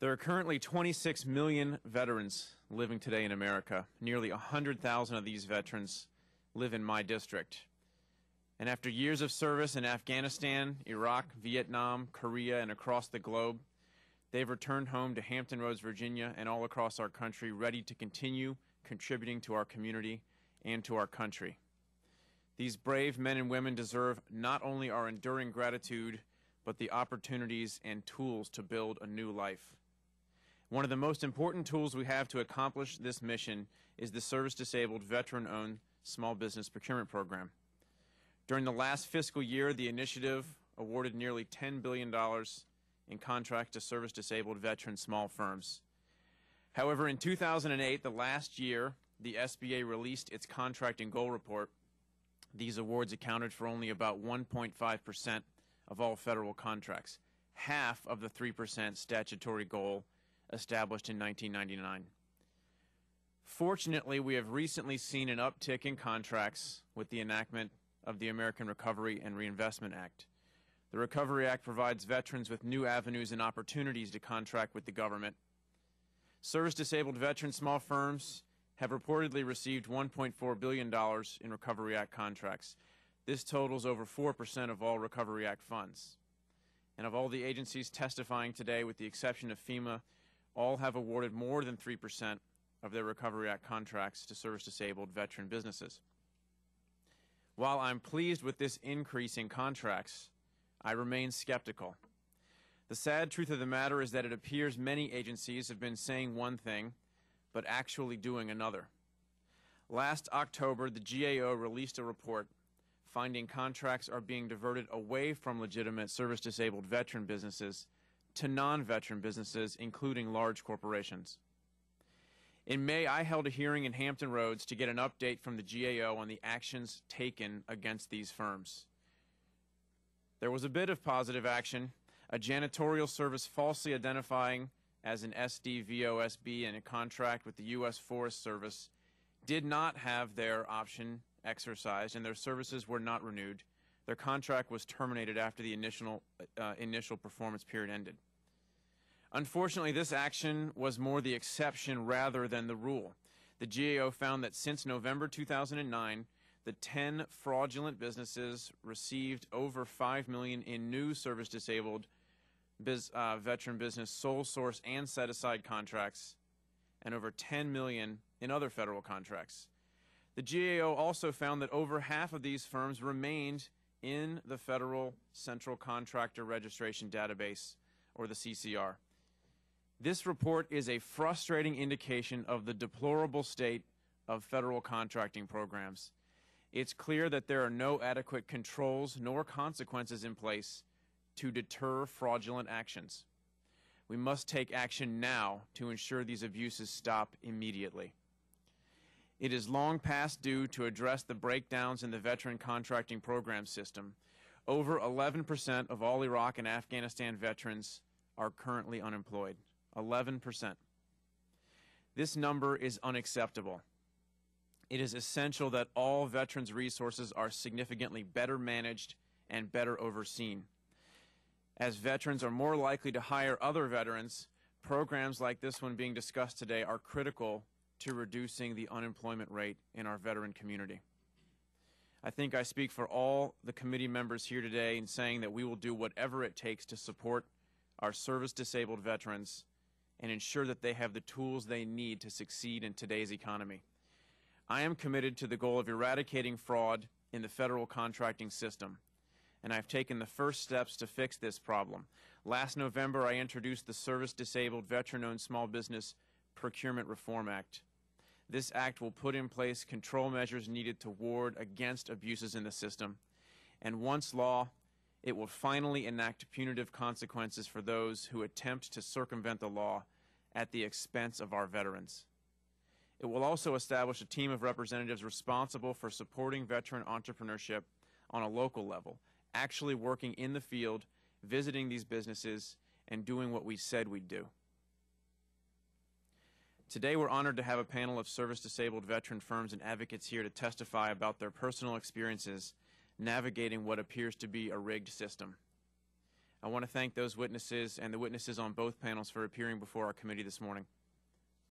There are currently 26 million veterans living today in America. Nearly 100,000 of these veterans live in my district. And after years of service in Afghanistan, Iraq, Vietnam, Korea, and across the globe, they've returned home to Hampton Roads, Virginia, and all across our country, ready to continue contributing to our community and to our country. These brave men and women deserve not only our enduring gratitude, but the opportunities and tools to build a new life. One of the most important tools we have to accomplish this mission is the Service-Disabled Veteran-Owned Small Business Procurement Program. During the last fiscal year, the initiative awarded nearly $10 billion in contracts to service-disabled veteran small firms. However, in 2008, the last year, the SBA released its contracting goal report. These awards accounted for only about 1.5% of all federal contracts, half of the 3% statutory goal established in 1999. Fortunately, we have recently seen an uptick in contracts with the enactment of the American Recovery and Reinvestment Act. The Recovery Act provides veterans with new avenues and opportunities to contract with the government. Service-disabled veteran small firms have reportedly received $1.4 billion in Recovery Act contracts. This totals over 4% of all Recovery Act funds. And of all the agencies testifying today, with the exception of FEMA, all have awarded more than 3% of their Recovery Act contracts to service-disabled veteran businesses. While I'm pleased with this increase in contracts, I remain skeptical. The sad truth of the matter is that it appears many agencies have been saying one thing, but actually doing another. Last October, the GAO released a report finding contracts are being diverted away from legitimate service-disabled veteran businesses to non-veteran businesses, including large corporations. In May, I held a hearing in Hampton Roads to get an update from the GAO on the actions taken against these firms. There was a bit of positive action. A janitorial service falsely identifying as an SDVOSB in a contract with the U.S. Forest Service did not have their option exercised, and their services were not renewed. Their contract was terminated after the initial performance period ended. Unfortunately, this action was more the exception rather than the rule. The GAO found that since November 2009, the 10 fraudulent businesses received over $5 million in new service-disabled veteran business sole source and set-aside contracts, and over $10 million in other federal contracts. The GAO also found that over half of these firms remained in the Federal Central Contractor Registration Database, or the CCR. This report is a frustrating indication of the deplorable state of federal contracting programs. It's clear that there are no adequate controls nor consequences in place to deter fraudulent actions. We must take action now to ensure these abuses stop immediately. It is long past due to address the breakdowns in the veteran contracting program system. Over 11% of all Iraq and Afghanistan veterans are currently unemployed. 11%. This number is unacceptable. It is essential that all veterans' resources are significantly better managed and better overseen. As veterans are more likely to hire other veterans, programs like this one being discussed today are critical to reducing the unemployment rate in our veteran community. I think I speak for all the committee members here today in saying that we will do whatever it takes to support our service-disabled veterans and ensure that they have the tools they need to succeed in today's economy. I am committed to the goal of eradicating fraud in the federal contracting system, and I've taken the first steps to fix this problem. Last November, I introduced the Service-Disabled Veteran-Owned Small Business Procurement Reform Act. This act will put in place control measures needed to ward against abuses in the system, and once law, it will finally enact punitive consequences for those who attempt to circumvent the law at the expense of our veterans. It will also establish a team of representatives responsible for supporting veteran entrepreneurship on a local level, actually working in the field, visiting these businesses, and doing what we said we'd do. Today, we're honored to have a panel of service-disabled veteran firms and advocates here to testify about their personal experiences navigating what appears to be a rigged system. I want to thank those witnesses and the witnesses on both panels for appearing before our committee this morning.